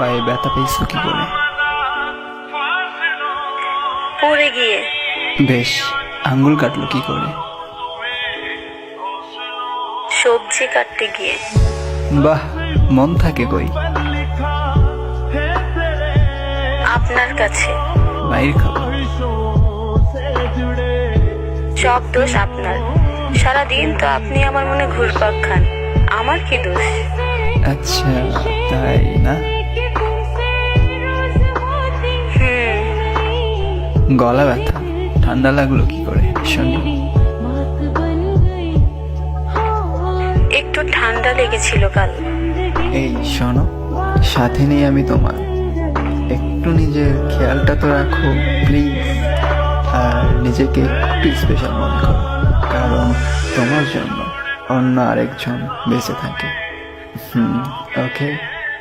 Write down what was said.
পায়ে ব্যথা পেয়েছো কি করে? পড়ে গিয়ে। বেশ, আঙ্গুল কাটলো কি করে? সবজি কাটতে গিয়ে। বাহ, মন থাকে কই? আপনার কাছে। মাইর খাবো। সব দোষ আপনার। সারাদিন তো আপনি আমার মনে ঘুরপাক খান, আমার কি দোষ? আচ্ছা, তাই না? গলা ব্যথা, ঠান্ডা লাগলো কি করে শুনি? একটু ঠান্ডা লেগেছিল কাল। এই শোনো, সাথে নেই আমি তোমার, একটু নিজের খেয়ালটা তো রাখো প্লিজ। আর নিজেকে একটু স্পেশাল মনে করো, কারণ তোমার জন্য অন্য আরেকজন বেঁচে থাকে। ওকে।